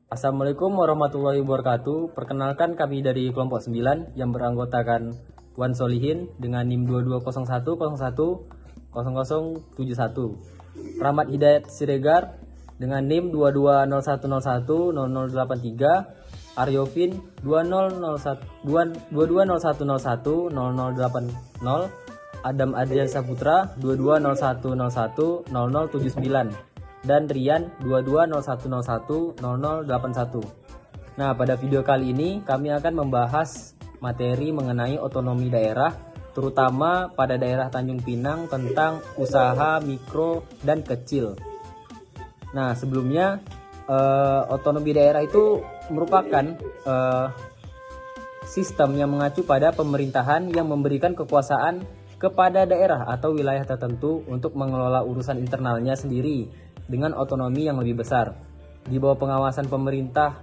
Assalamualaikum warahmatullahi wabarakatuh. Perkenalkan kami dari kelompok 9 yang beranggotakan Wan Solihin dengan NIM 2201010071. Rahmat Hidayat Siregar dengan NIM 2201010083. Aryofin 2201010080. Adam Adrian Saputra 2201010079 dan Rian 2201010081. Nah, pada video kali ini kami akan membahas materi mengenai otonomi daerah, terutama pada daerah Tanjung Pinang tentang usaha mikro dan kecil. Nah, sebelumnya otonomi daerah itu merupakan sistem yang mengacu pada pemerintahan yang memberikan kekuasaan kepada daerah atau wilayah tertentu untuk mengelola urusan internalnya sendiri dengan otonomi yang lebih besar di bawah pengawasan pemerintah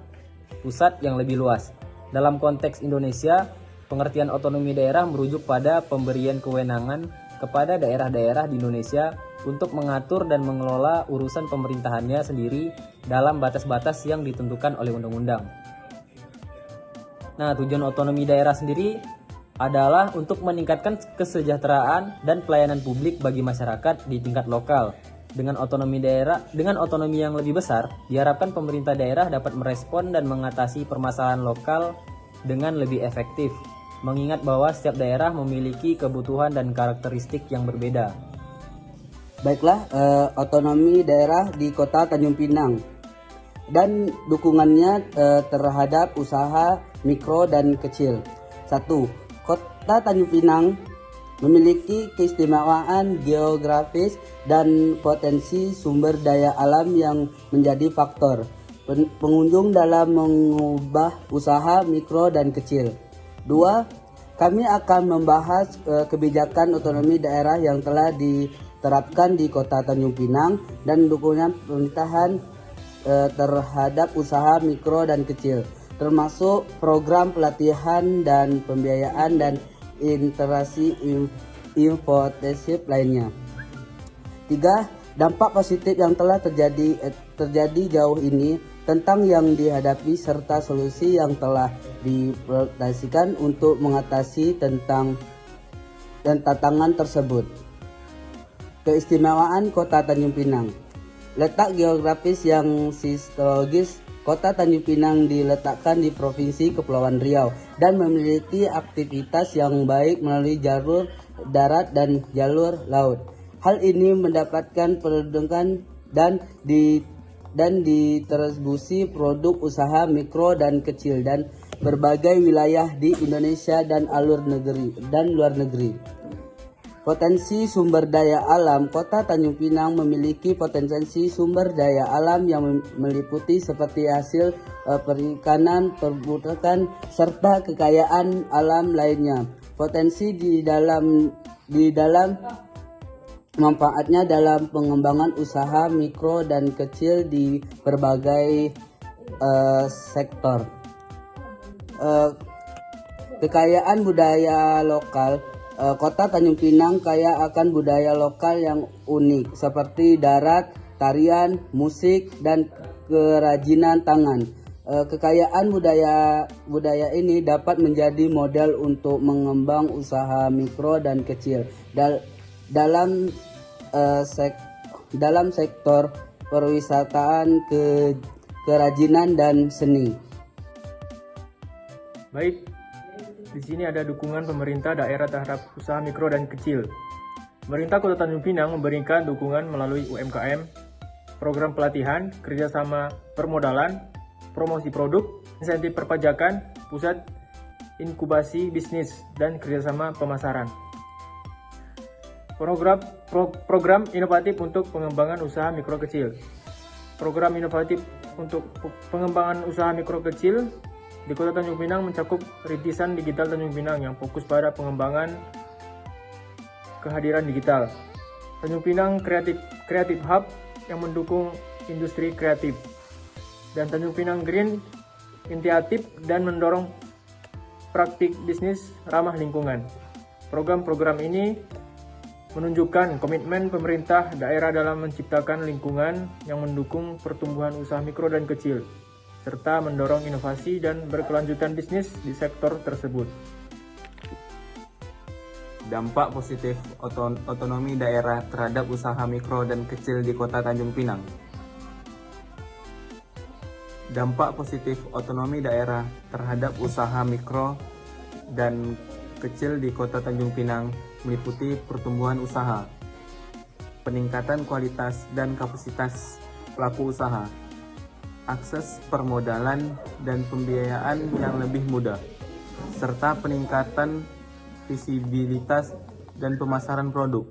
pusat yang lebih luas. Dalam konteks Indonesia, pengertian otonomi daerah merujuk pada pemberian kewenangan kepada daerah-daerah di Indonesia untuk mengatur dan mengelola urusan pemerintahannya sendiri dalam batas-batas yang ditentukan oleh undang-undang. Nah, tujuan otonomi daerah sendiri adalah untuk meningkatkan kesejahteraan dan pelayanan publik bagi masyarakat di tingkat lokal. Dengan otonomi yang lebih besar, diharapkan pemerintah daerah dapat merespon dan mengatasi permasalahan lokal dengan lebih efektif, mengingat bahwa setiap daerah memiliki kebutuhan dan karakteristik yang berbeda. Baiklah, otonomi daerah di Kota Tanjung Pinang dan dukungannya terhadap usaha mikro dan kecil. 1. Kota Tanjung Pinang memiliki keistimewaan geografis dan potensi sumber daya alam yang menjadi faktor pengunjung dalam mengubah usaha mikro dan kecil. 2. Kami akan membahas kebijakan otonomi daerah yang telah diterapkan di Kota Tanjung Pinang dan dukungan pemerintahan terhadap usaha mikro dan kecil, termasuk program pelatihan dan pembiayaan dan interaksi infotesip lainnya. 3. Dampak positif yang telah terjadi jauh ini tentang yang dihadapi serta solusi yang telah diimplementasikan untuk mengatasi tentang dan tantangan tersebut. Keistimewaan Kota Tanjung Pinang. Letak geografis yang sistologis, Kota Tanjung Pinang diletakkan di Provinsi Kepulauan Riau dan memiliki aktivitas yang baik melalui jalur darat dan jalur laut. Hal ini mendapatkan penunjukkan dan distribusi produk usaha mikro dan kecil dan berbagai wilayah di Indonesia dan luar negeri. Potensi sumber daya alam. Kota Tanjung Pinang memiliki potensi sumber daya alam yang meliputi seperti hasil perikanan, perbudakan, serta kekayaan alam lainnya. Potensi di dalam manfaatnya dalam pengembangan usaha mikro dan kecil di berbagai sektor. Kekayaan budaya lokal. Kota Tanjung Pinang kaya akan budaya lokal yang unik seperti darat, tarian, musik, dan kerajinan tangan. Kekayaan budaya ini dapat menjadi model untuk mengembang usaha mikro dan kecil dalam sektor perwisataan, kerajinan, dan seni. Baik, di sini ada dukungan pemerintah daerah terhadap usaha mikro dan kecil. Pemerintah Kota Tanjung Pinang memberikan dukungan melalui UMKM, program pelatihan, kerjasama permodalan, promosi produk, insentif perpajakan, pusat inkubasi bisnis, dan kerjasama pemasaran. Program inovatif untuk pengembangan usaha mikro kecil. Program inovatif untuk pengembangan usaha mikro kecil di Kota Tanjung Pinang mencakup rintisan digital Tanjung Pinang yang fokus pada pengembangan kehadiran digital. Tanjung Pinang Creative Hub yang mendukung industri kreatif. Dan Tanjung Pinang Green Initiative dan mendorong praktik bisnis ramah lingkungan. Program-program ini menunjukkan komitmen pemerintah daerah dalam menciptakan lingkungan yang mendukung pertumbuhan usaha mikro dan kecil. serta mendorong inovasi dan berkelanjutan bisnis di sektor tersebut. Dampak positif otonomi daerah terhadap usaha mikro dan kecil di Kota Tanjung Pinang. Dampak positif otonomi daerah terhadap usaha mikro dan kecil di Kota Tanjung Pinang meliputi pertumbuhan usaha, peningkatan kualitas dan kapasitas pelaku usaha, akses permodalan dan pembiayaan yang lebih mudah, serta peningkatan visibilitas dan pemasaran produk.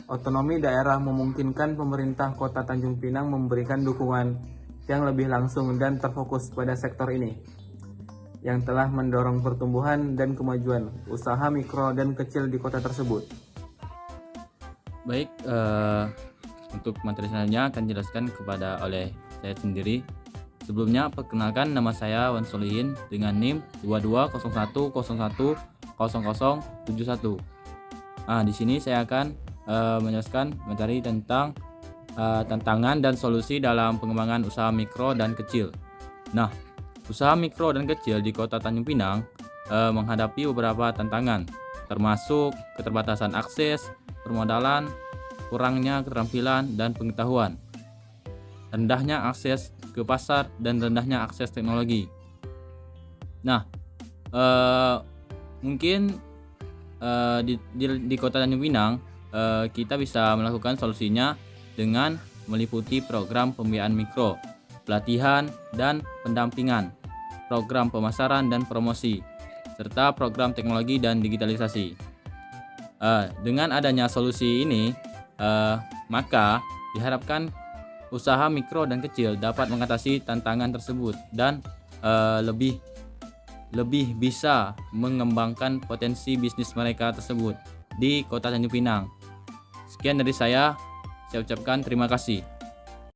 Otonomi daerah memungkinkan pemerintah Kota Tanjung Pinang memberikan dukungan yang lebih langsung dan terfokus pada sektor ini, yang telah mendorong pertumbuhan dan kemajuan usaha mikro dan kecil di kota tersebut. Baik, untuk materi selanjutnya akan dijelaskan kepada oleh saya sendiri. Sebelumnya, perkenalkan, nama saya Wan Solihin dengan NIM 2201010071. Di sini saya akan menjelaskan materi tentang tantangan dan solusi dalam pengembangan usaha mikro dan kecil. Usaha mikro dan kecil di Kota Tanjung Pinang menghadapi beberapa tantangan, termasuk keterbatasan akses, permodalan, kurangnya keterampilan dan pengetahuan, rendahnya akses ke pasar, dan rendahnya akses teknologi. Mungkin di Kota Tanjung Pinang kita bisa melakukan solusinya dengan meliputi program pembiayaan mikro, pelatihan dan pendampingan, program pemasaran dan promosi, serta program teknologi dan digitalisasi. Dengan adanya solusi ini, maka diharapkan usaha mikro dan kecil dapat mengatasi tantangan tersebut dan lebih bisa mengembangkan potensi bisnis mereka tersebut di Kota Tanjung Pinang. Sekian dari saya ucapkan terima kasih.